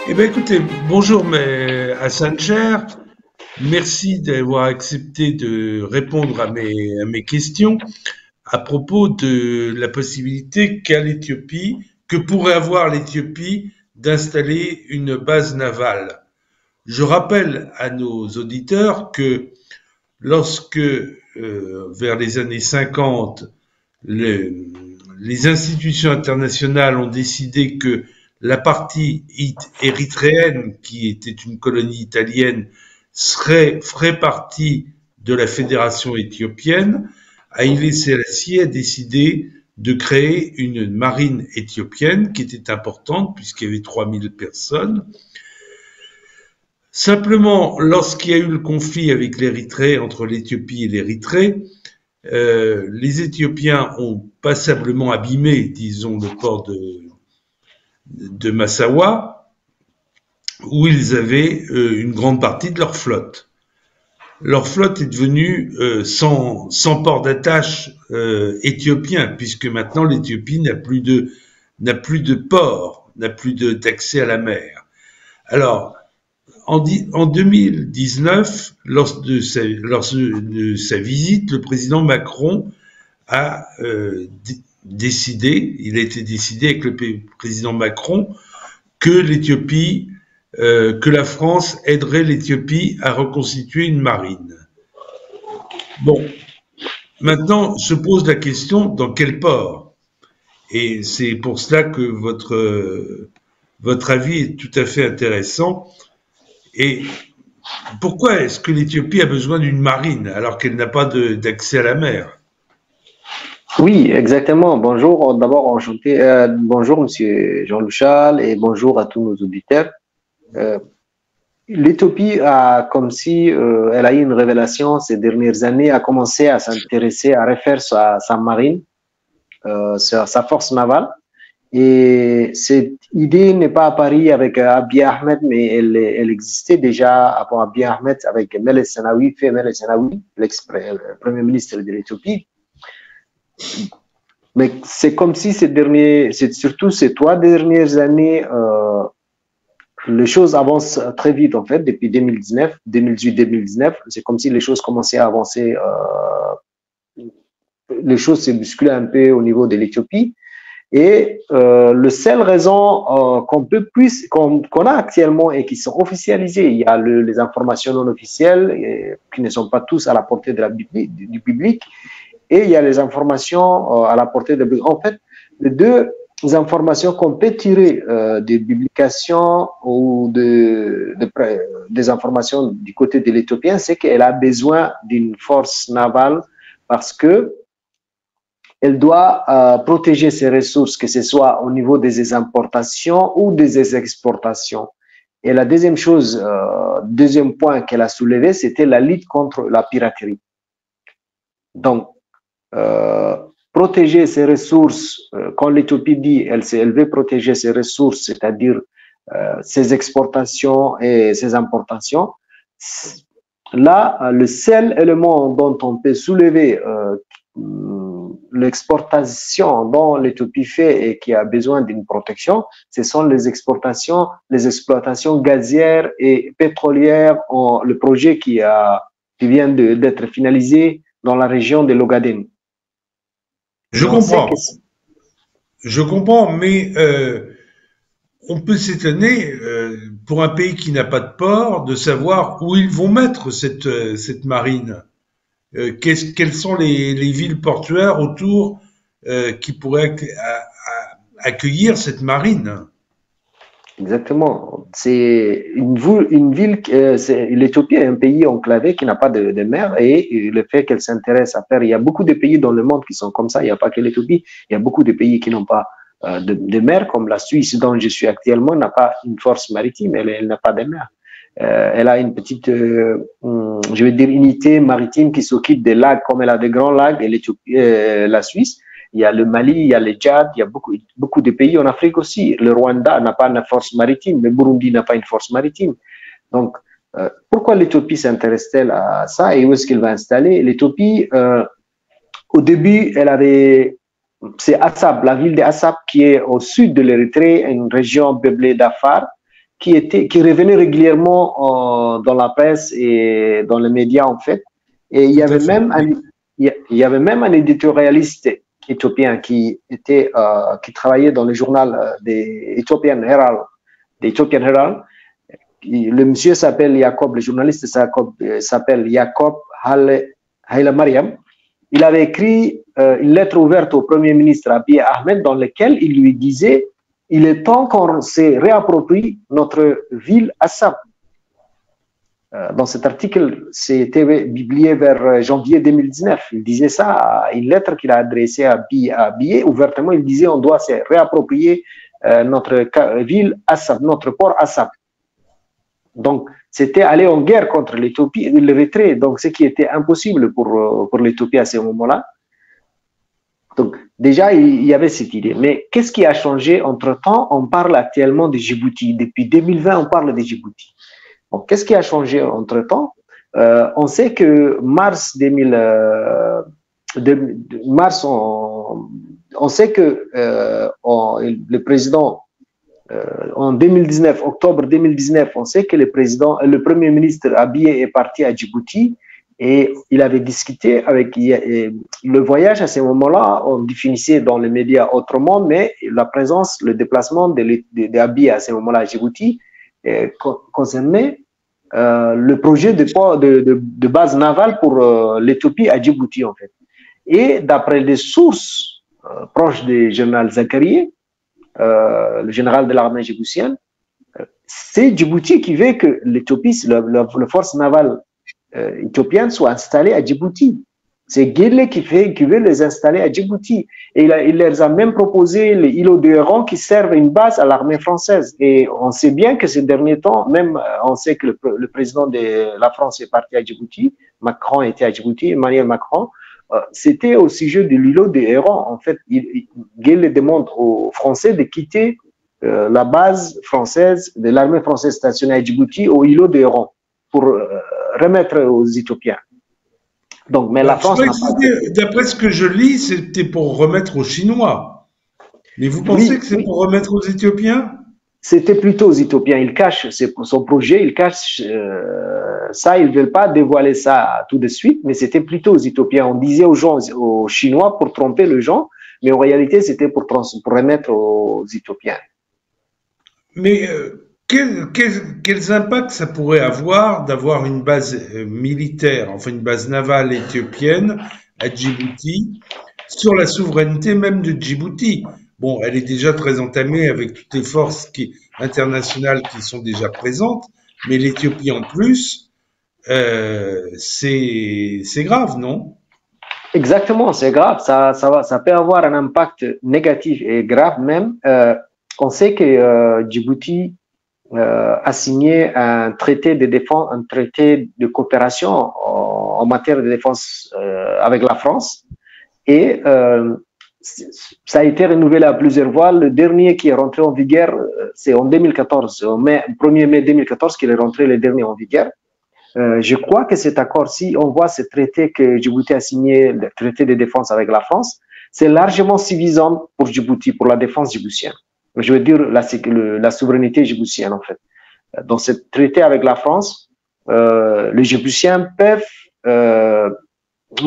Eh bien, écoutez, bonjour Hassan Cher. Merci d'avoir accepté de répondre à mes questions à propos de la possibilité qu'a l'Éthiopie, que pourrait avoir l'Éthiopie d'installer une base navale. Je rappelle à nos auditeurs que lorsque, vers les années 50, le- les institutions internationales ont décidé que la partie érythréenne, qui était une colonie italienne, ferait partie de la fédération éthiopienne, Haïlé Sélassié a décidé de créer une marine éthiopienne qui était importante puisqu'il y avait 3000 personnes. Simplement, lorsqu'il y a eu le conflit avec l'Érythrée, entre l'Éthiopie et l'Érythrée, les Éthiopiens ont passablement abîmé, disons, le port de Massawa, où ils avaient une grande partie de leur flotte. Leur flotte est devenue sans port d'attache éthiopien, puisque maintenant l'Éthiopie n'a plus de port, n'a plus d'accès à la mer. Alors, en 2019, lors de sa visite, le président Macron a décidé, il a été décidé avec le président Macron, que l'Éthiopie, que la France aiderait l'Éthiopie à reconstituer une marine. Bon, maintenant se pose la question dans quel port? Et c'est pour cela que votre avis est tout à fait intéressant. Et pourquoi est-ce que l'Éthiopie a besoin d'une marine alors qu'elle n'a pas d'accès à la mer? Oui, exactement. Bonjour, d'abord enchanté. Bonjour, Monsieur Jean-Luc Chal, et bonjour à tous nos auditeurs. Euh, L'Éthiopie a, comme si elle a eu une révélation ces dernières années, a commencé à s'intéresser, à refaire sa marine, sa force navale. Et cette idée n'est pas apparue avec Abiy Ahmed, mais elle existait déjà avant Abiy Ahmed avec Meles Zenawi, fait Meles Zenawi, l'ex-premier ministre de l'Éthiopie. Mais c'est comme si surtout ces 3 dernières années, les choses avancent très vite en fait depuis 2019, 2018-2019. C'est comme si les choses commençaient à avancer, les choses se bousculaient un peu au niveau de l'Éthiopie. Et la seule raison qu'on a actuellement et qui sont officialisées, il y a les informations non officielles qui ne sont pas tous à la portée du public, et il y a les informations à la portée de... En fait, les deux informations qu'on peut tirer des publications ou des informations du côté de l'Éthiopien, c'est qu'elle a besoin d'une force navale parce que elle doit protéger ses ressources, que ce soit au niveau des importations ou des exportations. Et la deuxième chose, deuxième point qu'elle a soulevé, c'était la lutte contre la piraterie. Donc, protéger ses ressources, quand l'Éthiopie dit elle veut protéger ses ressources, c'est-à-dire ses exportations et ses importations, là, le seul élément dont on peut soulever l'exportation dont l'Éthiopie fait et qui a besoin d'une protection, ce sont les exportations, les exploitations gazières et pétrolières, le projet qui vient d'être finalisé dans la région de l'Ogaden. Je comprends, je comprends, mais on peut s'étonner, pour un pays qui n'a pas de port, de savoir où ils vont mettre cette marine. Quelles sont les villes portuaires autour qui pourraient accueillir cette marine? Exactement. C'est une ville, l'Éthiopie est un pays enclavé qui n'a pas de mer, et le fait qu'elle s'intéresse à faire, il y a beaucoup de pays dans le monde qui sont comme ça, il n'y a pas que l'Éthiopie, il y a beaucoup de pays qui n'ont pas de mer, comme la Suisse dont je suis actuellement, n'a pas une force maritime, elle n'a pas de mer. Elle a une petite, je vais dire, unité maritime qui s'occupe des lacs, comme elle a des grands lacs, et la Suisse. Il y a le Mali, il y a le Tchad, il y a beaucoup de pays en Afrique aussi. Le Rwanda n'a pas une force maritime, le Burundi n'a pas une force maritime. Donc, pourquoi l'Éthiopie s'intéresse-t-elle à ça et où est-ce qu'elle va installer? L'Éthiopie, au début, c'est Assab, la ville d'Assab qui est au sud de l'Érythrée, une région peuplée d'Afar. qui revenait régulièrement dans la presse et dans les médias en fait. Et il y avait même un éditorialiste éthiopien qui travaillait dans le journal des Ethiopian Herald. Le monsieur s'appelle Jacob, le journaliste s'appelle Jacob Haile Mariam. Il avait écrit une lettre ouverte au Premier ministre Abiy Ahmed dans laquelle il lui disait « Il est temps qu'on se réapproprie notre ville Assab ». Dans cet article, c'était publié vers janvier 2019. Il disait ça, une lettre qu'il a adressée à Abiy. Ouvertement, il disait on doit se réapproprier notre ville Assab, notre port Assab. Donc, c'était aller en guerre contre l'Éthiopie et l'Érythrée, donc ce qui était impossible pour l'Éthiopie à ce moment-là. Donc, déjà, il y avait cette idée. Mais qu'est-ce qui a changé entre-temps? On parle actuellement de Djibouti. Depuis 2020, on parle de Djibouti. Bon, qu'est-ce qui a changé entre-temps? On sait que on sait que le président en 2019, octobre 2019, on sait que le premier ministre Abiy est parti à Djibouti et il avait discuté avec le voyage à ce moment-là, on définissait dans les médias autrement, mais la présence, le déplacement d'Abiy à ce moment-là à Djibouti concernait le projet de base navale pour l'Éthiopie à Djibouti en fait. Et d'après des sources proches du général Zakaria, le général de l'armée djiboutienne, c'est Djibouti qui veut que l'Éthiopie, la force navale éthiopienne soit installée à Djibouti. C'est Guelleh qui veut les installer à Djibouti. Et il leur a même proposé les îlots de Héron qui servent une base à l'armée française. Et on sait bien que ces derniers temps, même on sait que le président de la France est parti à Djibouti, Macron était à Djibouti, Emmanuel Macron, c'était au sujet de l'îlot de Héron. En fait, Guelleh demande aux Français de quitter la base française de l'armée française stationnée à Djibouti au îlot de Héron pour remettre aux Éthiopiens. Donc, mais la France n'a pas... D'après ce que je lis, c'était pour remettre aux Chinois. Mais vous pensez que c'est pour remettre aux Éthiopiens? C'était plutôt aux Éthiopiens. Il cache son projet, il cache ça, ils ne veulent pas dévoiler ça tout de suite, mais c'était plutôt aux Éthiopiens. On disait aux Chinois pour tromper les gens, mais en réalité, c'était pour remettre aux Éthiopiens. Mais quels impacts ça pourrait avoir d'avoir une base militaire, enfin une base navale éthiopienne à Djibouti, sur la souveraineté même de Djibouti? Bon, elle est déjà très entamée avec toutes les forces internationales qui sont déjà présentes, mais l'Éthiopie en plus, c'est grave, non? Exactement, c'est grave. Ça peut avoir un impact négatif et grave même. On sait que Djibouti a signé un traité de défense, un traité de coopération en matière de défense avec la France. Et ça a été renouvelé à plusieurs fois. Le dernier qui est rentré en vigueur, c'est en 2014, au 1er mai 2014 qu'il est rentré le dernier en vigueur. Je crois que cet accord, si on voit ce traité que Djibouti a signé, le traité de défense avec la France, c'est largement suffisant pour Djibouti, pour la défense djiboutienne. Je veux dire la souveraineté djiboutienne en fait. Dans ce traité avec la France, les Djiboutiens peuvent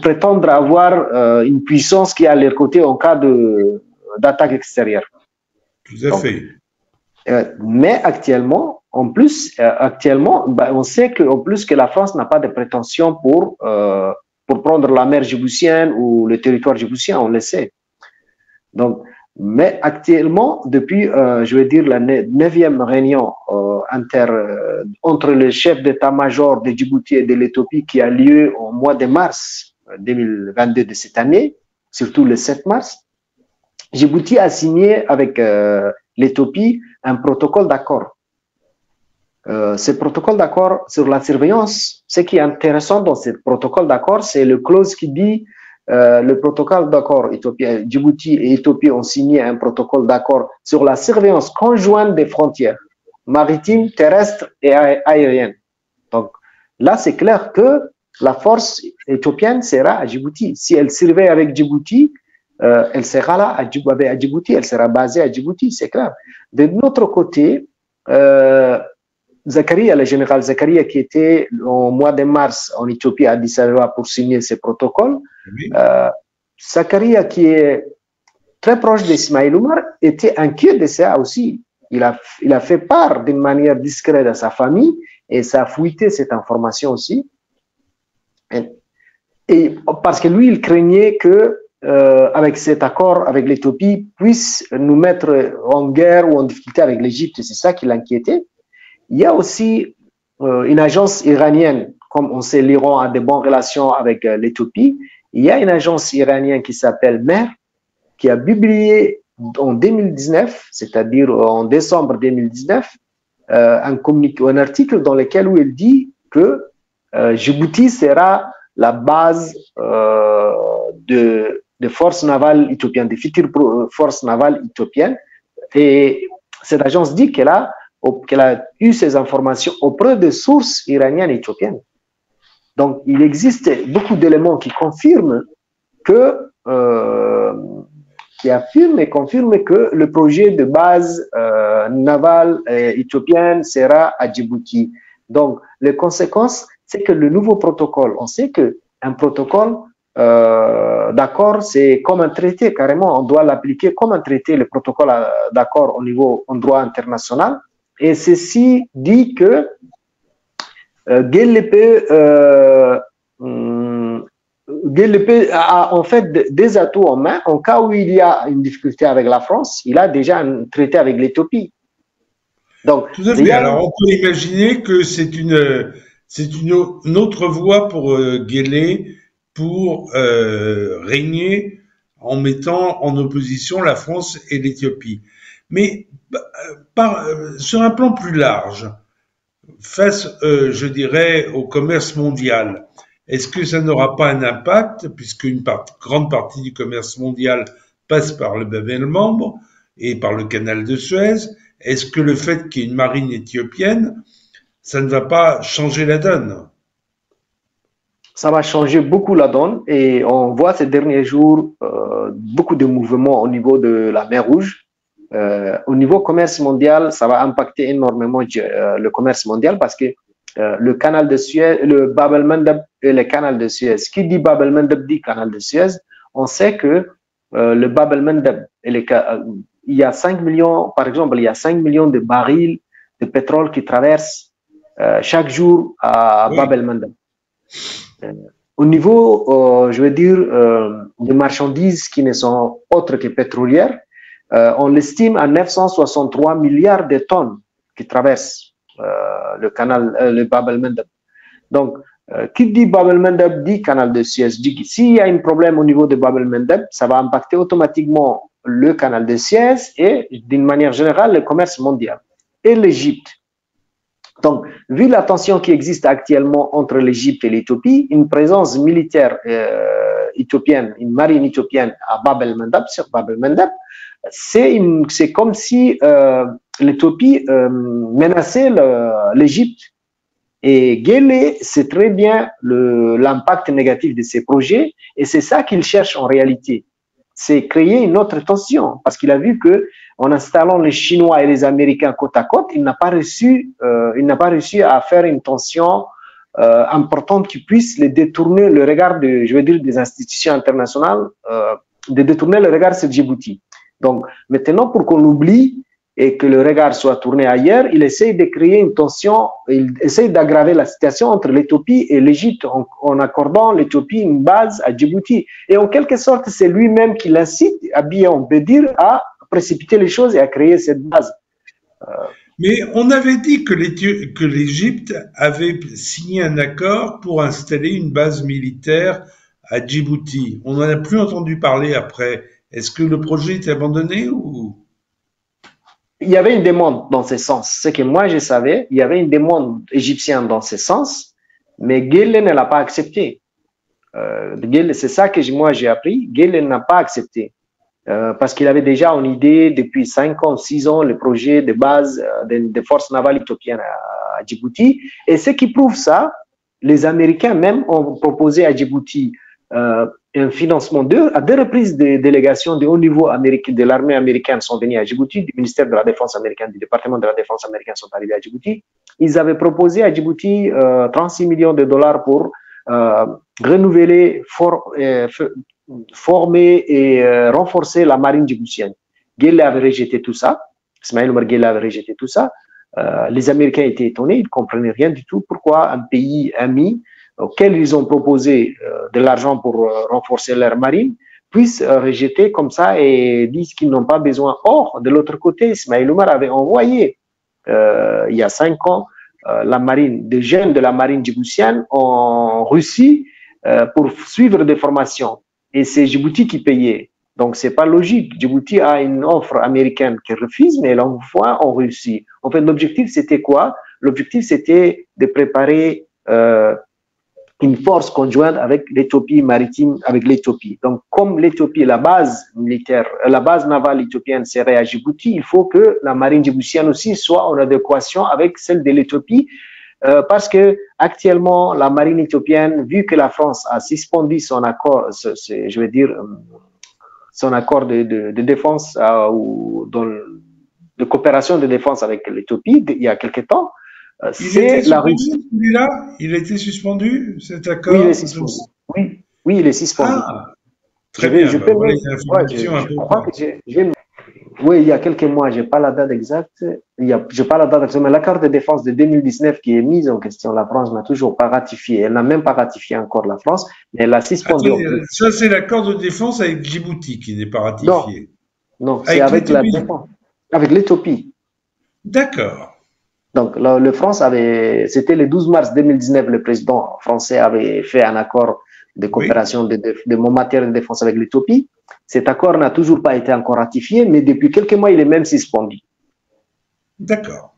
prétendre avoir une puissance qui est à leur côté en cas d'attaque extérieure. Tout à fait. Mais actuellement, on sait qu'en plus que la France n'a pas de prétention pour prendre la mer djiboutienne ou le territoire djiboutien, on le sait. Donc, mais actuellement, depuis, je veux dire, la 9e réunion entre le chef d'état-major de Djibouti et de l'Éthiopie qui a lieu au mois de mars 2022 de cette année, surtout le 7 mars, Djibouti a signé avec l'Éthiopie un protocole d'accord. Ce protocole d'accord sur la surveillance, ce qui est intéressant dans ce protocole d'accord, c'est le clause qui dit le protocole d'accord Djibouti et Éthiopie ont signé un protocole d'accord sur la surveillance conjointe des frontières maritimes, terrestres et aériennes. Donc là, c'est clair que la force éthiopienne sera à Djibouti. Si elle surveille avec Djibouti, elle sera là à Djibouti, elle sera basée à Djibouti, c'est clair. De notre côté, Zakaria, le général Zakaria, qui était au mois de mars en Éthiopie à Addis Abeba pour signer ces protocoles, Oui. Zakaria, qui est très proche d'Ismaël Omar, était inquiet de ça aussi. Il a fait part d'une manière discrète à sa famille et ça a fuité cette information aussi. Et parce que lui, il craignait que avec cet accord avec l'Éthiopie puisse nous mettre en guerre ou en difficulté avec l'Égypte. C'est ça qui l'inquiétait. Il y a aussi une agence iranienne, comme on sait, l'Iran a de bonnes relations avec l'Éthiopie. Il y a une agence iranienne qui s'appelle MER, qui a publié en 2019, c'est-à-dire en décembre 2019, un article dans lequel où il dit que Djibouti sera la base de forces navales éthiopiennes, des futures forces navales éthiopiennes. Et cette agence dit qu'elle a eu ces informations auprès de sources iraniennes et éthiopiennes. Donc, il existe beaucoup d'éléments qui confirment que qui affirme et confirme que le projet de base navale éthiopienne sera à Djibouti. Donc, les conséquences, c'est que le nouveau protocole, on sait qu'un protocole d'accord, c'est comme un traité, carrément, on doit l'appliquer comme un traité, le protocole d'accord au niveau en droit international. Et ceci dit que GLP a en fait des atouts en main. En cas où il y a une difficulté avec la France, il a déjà un traité avec l'Éthiopie. Donc, tout à fait. Alors, on peut imaginer que c'est une autre voie pour Guelleh pour régner en mettant en opposition la France et l'Éthiopie. Mais sur un plan plus large, face, je dirais, au commerce mondial, est-ce que ça n'aura pas un impact, puisque grande partie du commerce mondial passe par le Bab el-Mandeb et par le canal de Suez? Est-ce que le fait qu'il y ait une marine éthiopienne, ça ne va pas changer la donne? Ça va changer beaucoup la donne et on voit ces derniers jours beaucoup de mouvements au niveau de la mer Rouge. Au niveau commerce mondial, ça va impacter énormément le commerce mondial parce que le canal de Suez, le Bab el-Mandeb et le canal de Suez. Qui dit Bab el-Mandeb dit canal de Suez. On sait que le Bab el-Mandeb, il y a 5 millions, par exemple, il y a 5 millions de barils de pétrole qui traversent chaque jour à Bab el-Mandeb. Au niveau, je veux dire, des marchandises qui ne sont autres que pétrolières, on l'estime à 963 milliards de tonnes qui traversent le canal, le Bab el-Mandeb. Donc, qui dit Bab el-Mandeb dit canal de Suez. S'il y a un problème au niveau de Bab el-Mandeb, ça va impacter automatiquement le canal de Suez et, d'une manière générale, le commerce mondial. Et l'Égypte. Donc, vu la tension qui existe actuellement entre l'Égypte et l'Éthiopie, une présence militaire éthiopienne, une marine éthiopienne à Bab el-Mandeb, sur Bab el-Mandeb, c'est comme si l'Éthiopie menaçait l'Égypte. Et Guelleh sait très bien l'impact négatif de ces projets et c'est ça qu'il cherche en réalité. C'est créer une autre tension parce qu'il a vu que en installant les Chinois et les Américains côte à côte, il n'a pas réussi à faire une tension importante qui puisse les détourner le regard des institutions internationales, de détourner le regard sur Djibouti. Donc maintenant, pour qu'on l'oublie et que le regard soit tourné ailleurs, il essaie de créer une tension, il essaie d'aggraver la situation entre l'Éthiopie et l'Égypte en accordant l'Éthiopie une base à Djibouti. Et en quelque sorte, c'est lui-même qui l'incite, on peut dire, à précipiter les choses et à créer cette base. Mais on avait dit que l'Égypte avait signé un accord pour installer une base militaire à Djibouti. On n'en a plus entendu parler après. Est-ce que le projet est abandonné ou... Il y avait une demande dans ce sens. Ce que moi je savais, il y avait une demande égyptienne dans ce sens, mais Guelleh ne l'a pas accepté. C'est ça que moi j'ai appris. Guelleh n'a pas accepté. Parce qu'il avait déjà en idée depuis 5 ans, 6 ans le projet de base des forces navales éthiopiennes à Djibouti. Et ce qui prouve ça, les Américains même ont proposé à Djibouti un financement à deux reprises des délégations de haut niveau de l'armée américaine sont venues à Djibouti, du ministère de la Défense américain, du département de la Défense américain sont arrivés à Djibouti. Ils avaient proposé à Djibouti 36 millions de dollars pour renouveler, former et renforcer la marine djiboutienne. Guelleh avait rejeté tout ça. Ismaël Omar Guelleh avait rejeté tout ça. Les Américains étaient étonnés, ils ne comprenaient rien du tout. Pourquoi un pays ami auquel ils ont proposé de l'argent pour renforcer leur marine puissent rejeter comme ça et disent qu'ils n'ont pas besoin. Or, de l'autre côté, Ismaël Omar avait envoyé il y a 5 ans la marine, des jeunes de la marine djiboutienne en Russie pour suivre des formations. Et c'est Djibouti qui payait. Donc, c'est pas logique. Djibouti a une offre américaine qui refuse, mais elle envoie en Russie. En fait, l'objectif, c'était quoi? L'objectif, c'était de préparer une force conjointe avec l'Éthiopie maritime, avec l'Éthiopie. Donc, comme l'Éthiopie, la base militaire, la base navale éthiopienne serait à Djibouti, il faut que la marine djiboutienne aussi soit en adéquation avec celle de l'Éthiopie, parce que actuellement, la marine éthiopienne, vu que la France a suspendu son accord, je veux dire, son accord de défense ou de coopération de défense avec l'Éthiopie il y a quelque temps, c'est la Russie. Il a été suspendu, cet accord? Oui, il est suspendu. Oui, il est suspendu. Ah, très bien. Je crois que oui, il y a quelques mois, je n'ai pas la date exacte. Je n'ai pas la date exacte, mais l'accord de défense de 2019 qui est mis en question, la France n'a toujours pas ratifié. Elle n'a même pas ratifié encore la France, mais elle l'a suspendu. Ça, c'est l'accord de défense avec Djibouti qui n'est pas ratifié. Non, c'est avec la défense. Avec l'Éthiopie. D'accord. Donc, le France c'était le 12 mars 2019, le président français avait fait un accord de coopération de matière de défense avec l'Éthiopie. Cet accord n'a toujours pas été encore ratifié, mais depuis quelques mois, il est même suspendu. D'accord.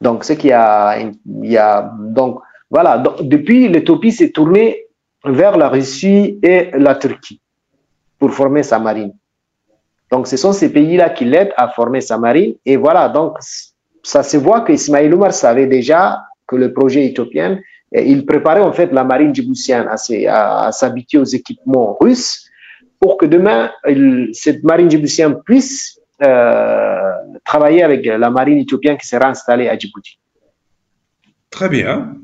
Donc, ce qu'il y a, donc, voilà. Donc, depuis, l'Éthiopie s'est tournée vers la Russie et la Turquie pour former sa marine. Donc, ce sont ces pays-là qui l'aident à former sa marine. Et voilà, donc, ça se voit qu'Ismaël Omar savait déjà que le projet éthiopien, il préparait en fait la marine djiboutienne à s'habituer aux équipements russes pour que demain, cette marine djiboutienne puisse travailler avec la marine éthiopienne qui sera installée à Djibouti. Très bien.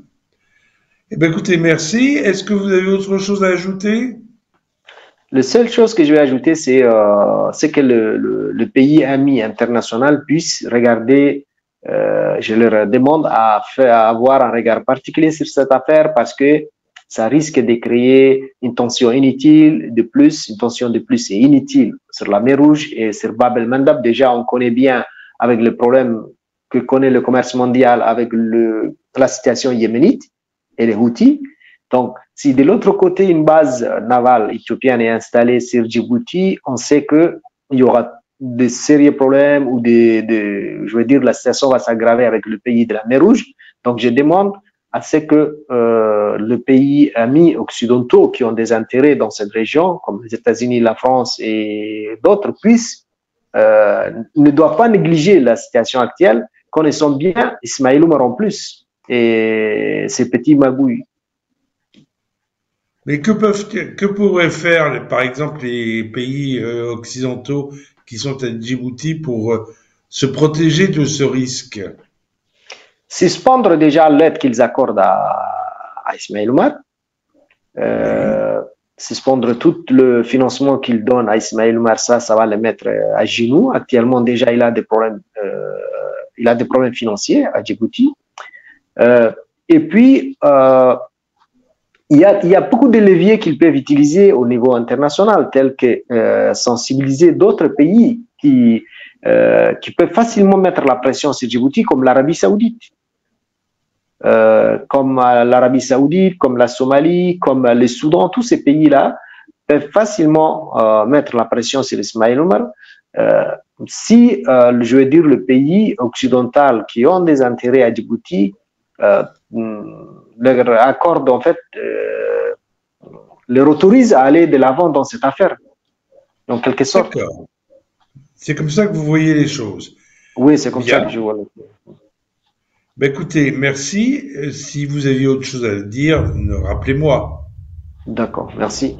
Eh bien, écoutez, merci. Est-ce que vous avez autre chose à ajouter? La seule chose que je vais ajouter, c'est que le pays ami international puisse regarder, je leur demande à avoir un regard particulier sur cette affaire parce que ça risque de créer une tension inutile de plus, une tension de plus et inutile sur la mer Rouge et sur Bab el-Mandab. Déjà, on connaît bien avec le problème que connaît le commerce mondial avec la situation yéménite et les Houthis. Donc, si de l'autre côté, une base navale éthiopienne est installée sur Djibouti, on sait qu'il y aura de sérieux problèmes ou je veux dire, la situation va s'aggraver avec le pays de la mer Rouge. Donc, je demande à ce que les pays amis occidentaux qui ont des intérêts dans cette région, comme les États-Unis, la France et d'autres, ne doivent pas négliger la situation actuelle, connaissant bien Ismaël Omar en plus et ses petits magouilles. Mais que pourraient faire, par exemple, les pays occidentaux qui sont à Djibouti pour se protéger de ce risque? Suspendre déjà l'aide qu'ils accordent à Ismaël Omar, suspendre tout le financement qu'ils donnent à Ismaël Omar, ça va le mettre à genoux. Actuellement, déjà, il a des problèmes financiers à Djibouti. Et puis, il y a beaucoup de leviers qu'ils peuvent utiliser au niveau international, tels que sensibiliser d'autres pays qui peuvent facilement mettre la pression sur Djibouti, comme l'Arabie Saoudite. Comme la Somalie, comme le Soudan, tous ces pays-là peuvent facilement mettre la pression sur Ismaël Omar. Si, je veux dire, le pays occidental qui ont des intérêts à Djibouti leur accorde, en fait, leur autorise à aller de l'avant dans cette affaire, en quelque sorte. D'accord. C'est comme ça que vous voyez les choses. Oui, c'est comme ça que je vois les choses. Ben écoutez, merci. Si vous aviez autre chose à dire, rappelez-moi. D'accord, merci.